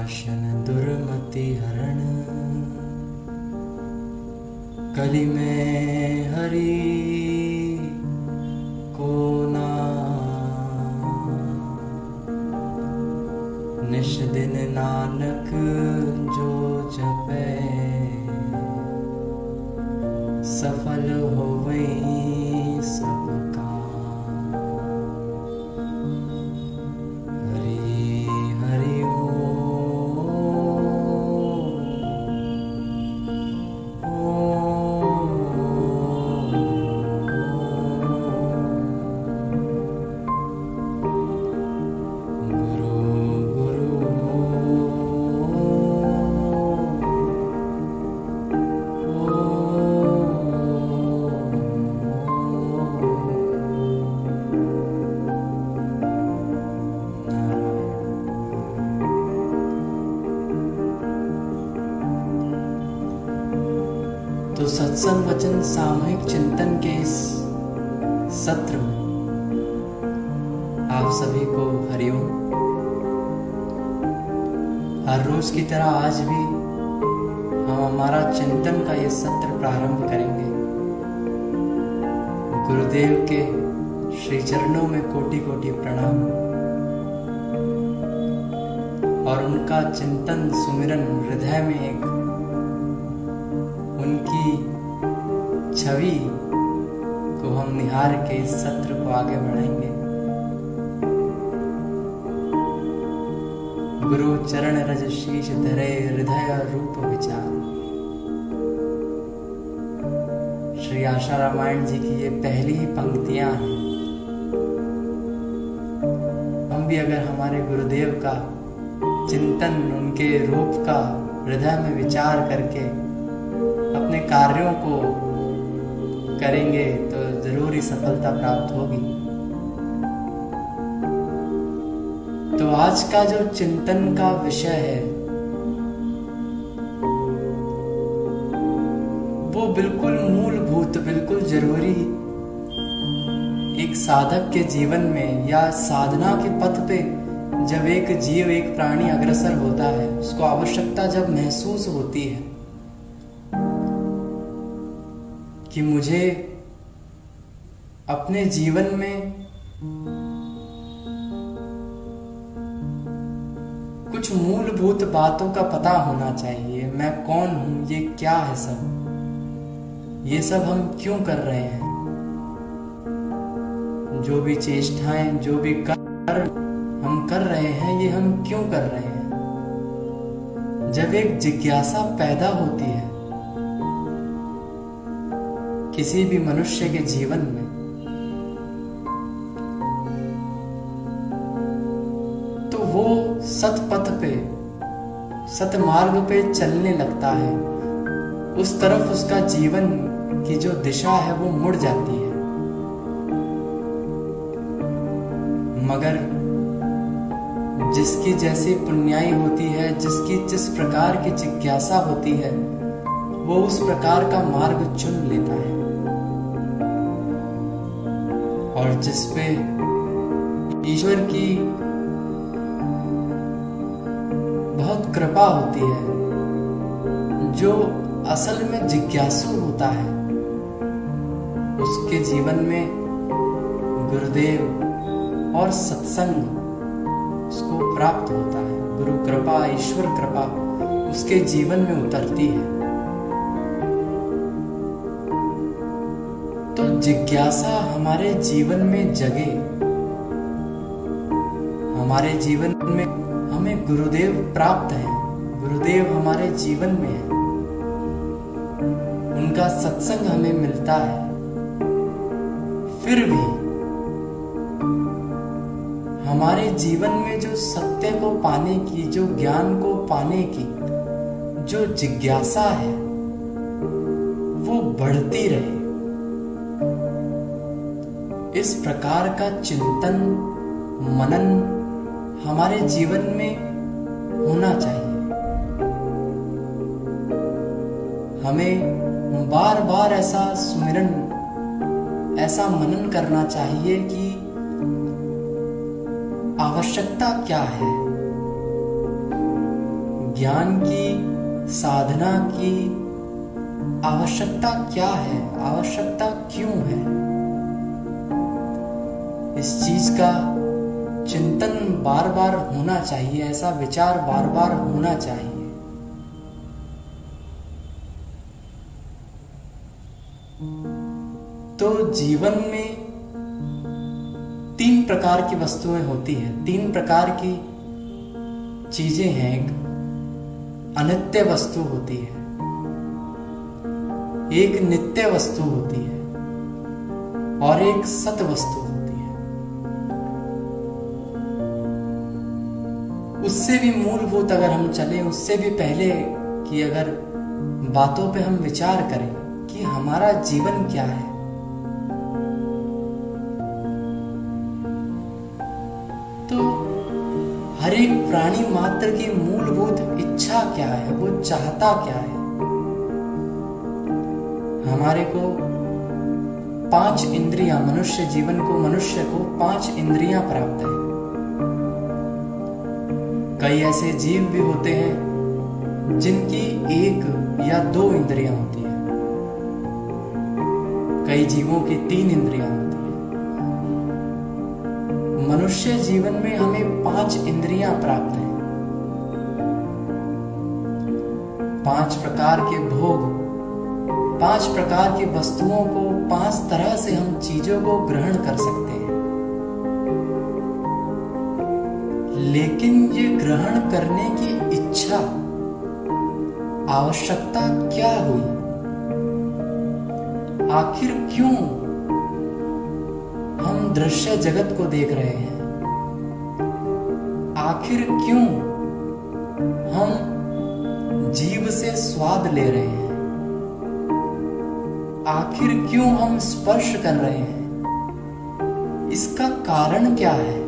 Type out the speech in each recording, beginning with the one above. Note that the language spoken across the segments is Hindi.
नाशन दुर्मति हरण, कलि में हरि को नाम। निश दिन नानक जो जपे, सफल होवई सब काम। हरि हरि तो सत्संग वचन सामूहिक चिंतन के इस सत्र में आप सभी को हरिओम। हर रोज की तरह आज भी हम हमारा चिंतन का ये सत्र प्रारंभ करेंगे। गुरुदेव के श्री चरणों में कोटि कोटि प्रणाम और उनका चिंतन सुमिरन हृदय में एक उनकी छवि को हम निहार के इस सत्र को आगे बढ़ाएंगे। गुरु चरण रज शीश धरे, हृदय रूप विचार। श्री आशा रामायण जी की ये पहली ही पंक्तियां हैं। हम भी अगर हमारे गुरुदेव का चिंतन, उनके रूप का हृदय में विचार करके अपने कार्यों को करेंगे तो जरूर ही सफलता प्राप्त होगी। तो आज का जो चिंतन का विषय है वो बिल्कुल मूलभूत, बिल्कुल जरूरी एक साधक के जीवन में या साधना के पथ पे जब एक जीव, एक प्राणी अग्रसर होता है, उसको आवश्यकता जब महसूस होती है कि मुझे अपने जीवन में कुछ मूलभूत बातों का पता होना चाहिए। मैं कौन हूं, ये क्या है सब, ये सब हम क्यों कर रहे हैं, जो भी चेष्टाएं, जो भी हम कर रहे हैं, ये हम क्यों कर रहे हैं। जब एक जिज्ञासा पैदा होती है किसी भी मनुष्य के जीवन में, तो वो सतपथ पे, सतमार्ग पे चलने लगता है। उस तरफ उसका जीवन की जो दिशा है वो मुड़ जाती है। मगर जिसकी जैसी पुण्याई होती है, जिसकी जिस प्रकार की जिज्ञासा होती है, वो उस प्रकार का मार्ग चुन लेता है। और जिसपे ईश्वर की बहुत कृपा होती है, जो असल में जिज्ञासु होता है, उसके जीवन में गुरुदेव और सत्संग उसको प्राप्त होता है। गुरु कृपा, ईश्वर कृपा उसके जीवन में उतरती है। तो जिज्ञासा हमारे जीवन में जगे, हमारे जीवन में हमें गुरुदेव प्राप्त है, गुरुदेव हमारे जीवन में है, उनका सत्संग हमें मिलता है। फिर भी हमारे जीवन में जो सत्य को पाने की, जो ज्ञान को पाने की जो जिज्ञासा है वो बढ़ती रहे। इस प्रकार का चिंतन, मनन हमारे जीवन में होना चाहिए। हमें बार बार ऐसा सुमिरन, ऐसा मनन करना चाहिए कि आवश्यकता क्या है, ज्ञान की साधना की आवश्यकता क्या है, आवश्यकता क्यों है, इस चीज का चिंतन बार बार होना चाहिए, ऐसा विचार बार बार होना चाहिए। तो जीवन में 3 प्रकार की वस्तुएं होती है, 3 प्रकार की चीजें हैं। एक अनित्य वस्तु होती है, एक नित्य वस्तु होती है और एक सत वस्तु होती है। उससे भी मूलभूत अगर हम चले, उससे भी पहले कि अगर बातों पे हम विचार करें कि हमारा जीवन क्या है, तो हर एक प्राणी मात्र की मूलभूत इच्छा क्या है, वो चाहता क्या है। हमारे को 5 इंद्रियां, मनुष्य जीवन को, मनुष्य को 5 इंद्रियां प्राप्त है। कई ऐसे जीव भी होते हैं जिनकी 1 या 2 इंद्रियां होती है, कई जीवों की 3 इंद्रियां होती है। मनुष्य जीवन में हमें 5 इंद्रियां प्राप्त हैं। 5 प्रकार के भोग, 5 प्रकार की वस्तुओं को 5 तरह से हम चीजों को ग्रहण कर सकते हैं। लेकिन ये ग्रहण करने की इच्छा, आवश्यकता क्या हुई? आखिर क्यों हम दृश्य जगत को देख रहे हैं? आखिर क्यों हम जीव से स्वाद ले रहे हैं? आखिर क्यों हम स्पर्श कर रहे हैं? इसका कारण क्या है?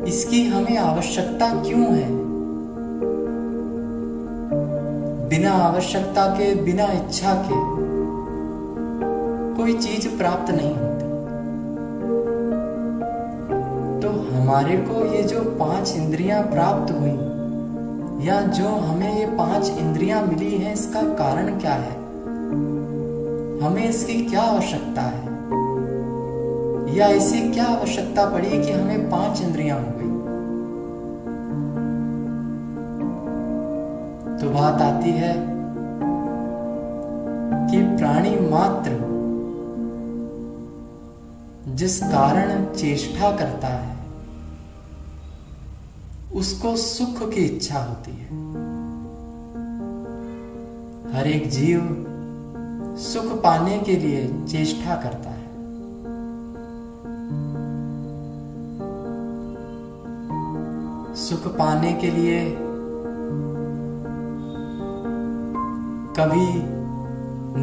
इसकी हमें आवश्यकता क्यों है? बिना आवश्यकता के, बिना इच्छा के कोई चीज प्राप्त नहीं होती। तो हमारे को ये जो 5 इंद्रियां प्राप्त हुई, या जो हमें ये 5 इंद्रियां मिली हैं, इसका कारण क्या है? हमें इसकी क्या आवश्यकता है, या ऐसी क्या आवश्यकता पड़ी कि हमें 5 इंद्रियां हो गई? तो बात आती है कि प्राणी मात्र जिस कारण चेष्टा करता है, उसको सुख की इच्छा होती है। हर एक जीव सुख पाने के लिए चेष्टा करता है। सुख पाने के लिए कभी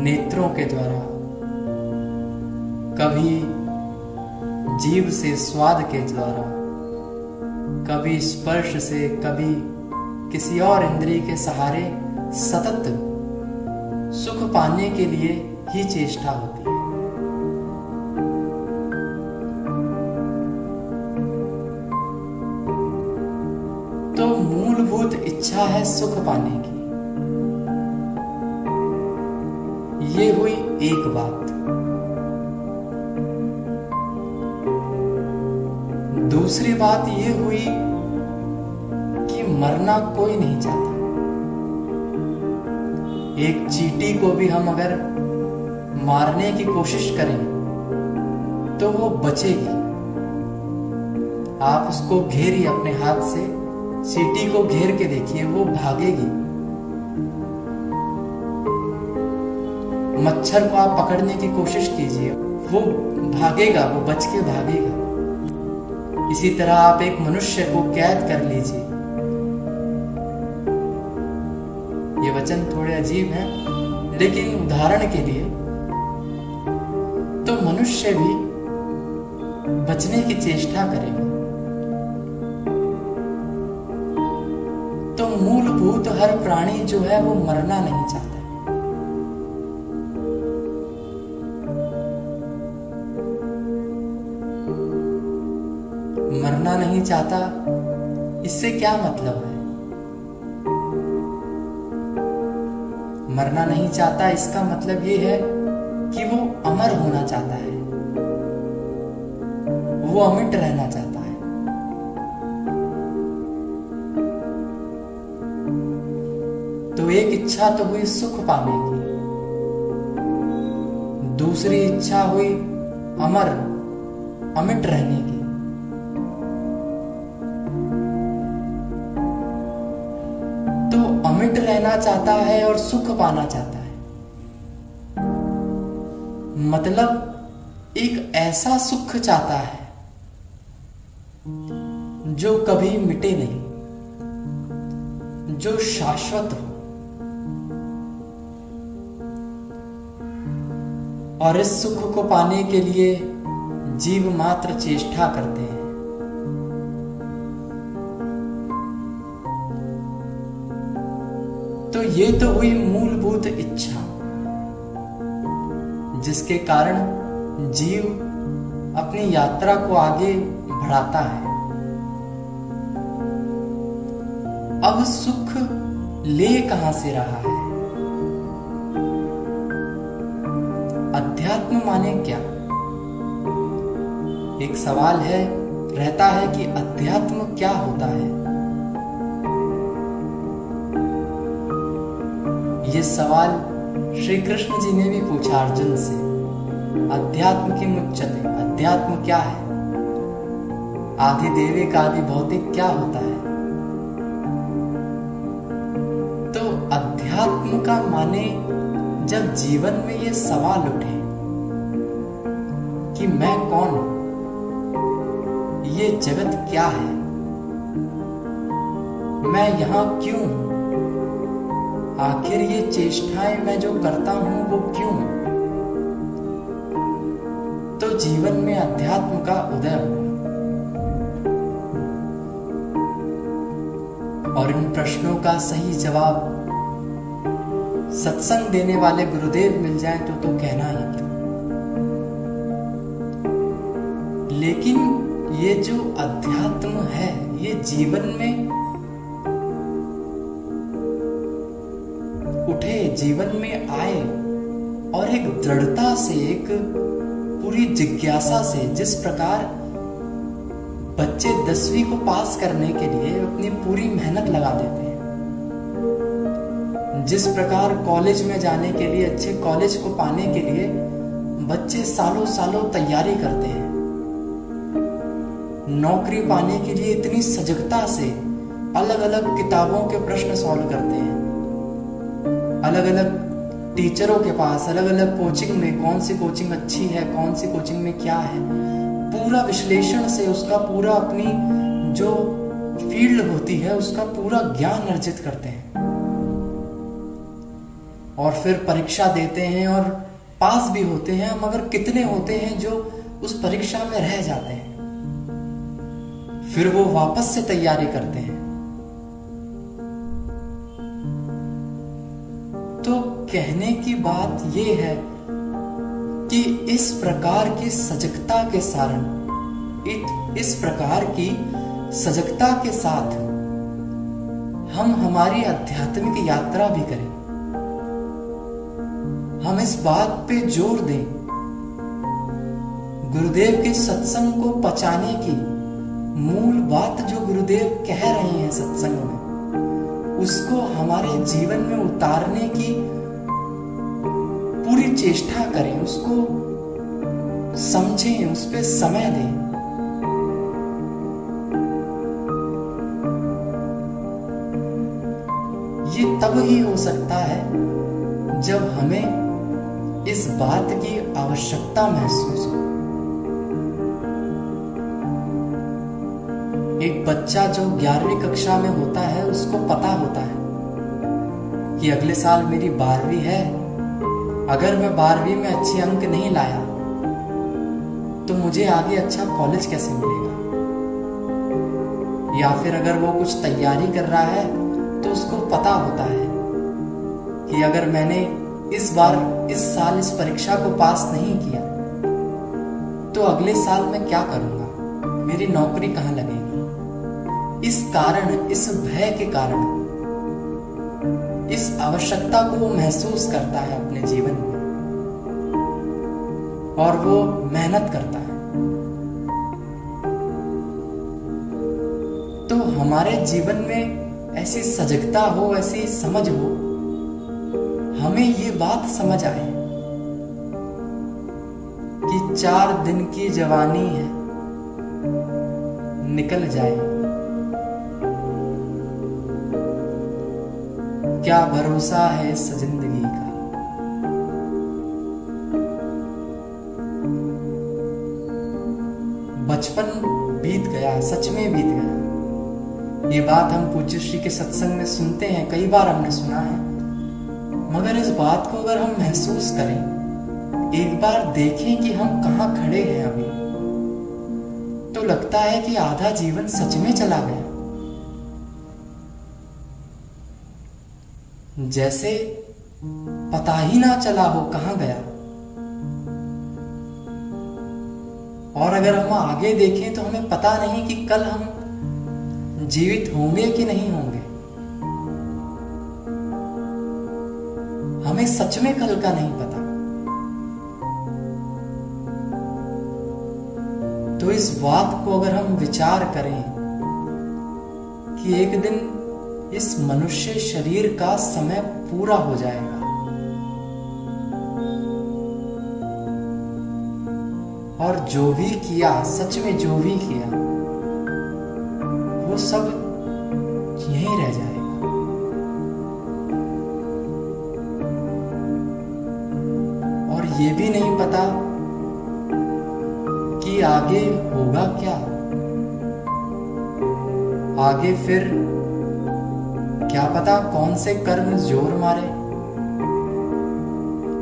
नेत्रों के द्वारा, कभी जीभ से स्वाद के द्वारा, कभी स्पर्श से, कभी किसी और इंद्रिय के सहारे सतत सुख पाने के लिए ही चेष्टा होती है। तो मूलभूत इच्छा है सुख पाने की। ये हुई एक बात। दूसरी बात ये हुई कि मरना कोई नहीं चाहता। एक चींटी को भी हम अगर मारने की कोशिश करें तो वो बचेगी। आप उसको घेरिए अपने हाथ से, चींटी को घेर के देखिए, वो भागेगी। मच्छर को आप पकड़ने की कोशिश कीजिए, वो भागेगा, वो बच के भागेगा। इसी तरह आप एक मनुष्य को कैद कर लीजिए। ये वचन थोड़े अजीब हैं, लेकिन उदाहरण के लिए तो मनुष्य भी बचने की चेष्टा करेगा। तो मूलभूत हर प्राणी जो है वो मरना नहीं चाहता। मरना नहीं चाहता, इससे क्या मतलब है? मरना नहीं चाहता, इसका मतलब ये है कि वो अमर होना चाहता है, वो अमिट रहना चाहता है। तो एक इच्छा तो हुई सुख पाने की, दूसरी इच्छा हुई अमिट रहने की। तो अमिट रहना चाहता है और सुख पाना चाहता है, मतलब एक ऐसा सुख चाहता है जो कभी मिटे नहीं, जो शाश्वत हो। और इस सुख को पाने के लिए जीव मात्र चेष्टा करते हैं। तो ये तो हुई मूलभूत इच्छा, जिसके कारण जीव अपनी यात्रा को आगे बढ़ाता है। अब सुख ले कहां से रहा है? अध्यात्म माने क्या? एक सवाल रहता है कि अध्यात्म क्या होता है। ये सवाल श्री कृष्ण जी ने भी पूछा अर्जुन से। अध्यात्म किम उच्यते, अध्यात्म क्या है? आदि दैविक आदि भौतिक क्या होता है? तो अध्यात्म का माने जब जीवन में ये सवाल उठे कि मैं कौन हूं, ये जगत क्या है, मैं यहां क्यों हूं, आखिर ये चेष्टाएं मैं जो करता हूं वो क्यों? तो जीवन में अध्यात्म का उदय हुआ। और इन प्रश्नों का सही जवाब सत्संग देने वाले गुरुदेव मिल जाए तो कहना ही क्या। लेकिन ये जो अध्यात्म है ये जीवन में उठे, जीवन में आए और एक दृढ़ता से, एक पूरी जिज्ञासा से, जिस प्रकार बच्चे 10वीं को पास करने के लिए अपनी पूरी मेहनत लगा देते हैं, जिस प्रकार कॉलेज में जाने के लिए, अच्छे कॉलेज को पाने के लिए बच्चे सालों सालों तैयारी करते हैं, नौकरी पाने के लिए इतनी सजगता से अलग अलग किताबों के प्रश्न सॉल्व करते हैं, अलग अलग टीचरों के पास, अलग अलग कोचिंग में कौन सी कोचिंग अच्छी है, कौन सी कोचिंग में क्या है, पूरा विश्लेषण से उसका पूरा अपनी जो फील्ड होती है उसका पूरा ज्ञान अर्जित करते हैं और फिर परीक्षा देते हैं और पास भी होते हैं। मगर कितने होते हैं जो उस परीक्षा में रह जाते हैं, फिर वो वापस से तैयारी करते हैं। तो कहने की बात ये है कि इस प्रकार की सजगता के सारण, इस प्रकार की सजगता के साथ हम हमारी आध्यात्मिक यात्रा भी करें। हम इस बात पे जोर दें, गुरुदेव के सत्संग को पचाने की मूल बात जो गुरुदेव कह रहे हैं सत्संग में, उसको हमारे जीवन में उतारने की पूरी चेष्टा करें, उसको समझें, उस पर समय दें। ये तब ही हो सकता है जब हमें इस बात की आवश्यकता महसूस हो। एक बच्चा जो 11वीं कक्षा में होता है उसको पता होता है कि अगले साल मेरी 12वीं है, अगर मैं 12वीं में अच्छे अंक नहीं लाया तो मुझे आगे अच्छा कॉलेज कैसे मिलेगा। या फिर अगर वो कुछ तैयारी कर रहा है तो उसको पता होता है कि अगर मैंने इस साल इस परीक्षा को पास नहीं किया तो अगले साल मैं क्या करूंगा, मेरी नौकरी कहां लगेगी। इस कारण, इस भय के कारण इस आवश्यकता को वो महसूस करता है अपने जीवन में और वो मेहनत करता है। तो हमारे जीवन में ऐसी सजगता हो, ऐसी समझ हो, हमें ये बात समझ आए कि 4 दिन की जवानी है, निकल जाएगी। क्या भरोसा है इस जिंदगी का। बचपन बीत गया, सच में बीत गया। ये बात हम पूज्य श्री के सत्संग में सुनते हैं, कई बार हमने सुना है, मगर इस बात को अगर हम महसूस करें, एक बार देखें कि हम कहाँ खड़े हैं अभी, तो लगता है कि आधा जीवन सच में चला गया। जैसे पता ही ना चला हो कहाँ गया। और अगर हम आगे देखें तो हमें पता नहीं कि कल हम जीवित होंगे कि नहीं होंगे। हमें सच में कल का नहीं पता। तो इस बात को अगर हम विचार करें कि एक दिन इस मनुष्य शरीर का समय पूरा हो जाएगा, और जो भी किया, सच में जो भी किया, वो सब यहीं रह जाएगा। और ये भी नहीं पता कि आगे होगा क्या। आगे फिर क्या पता कौन से कर्म जोर मारे,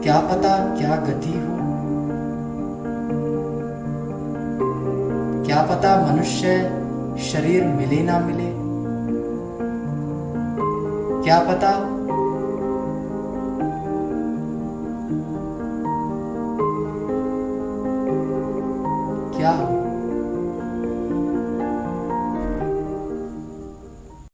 क्या पता क्या गति हो, क्या पता मनुष्य शरीर मिले ना मिले, क्या पता क्या हो।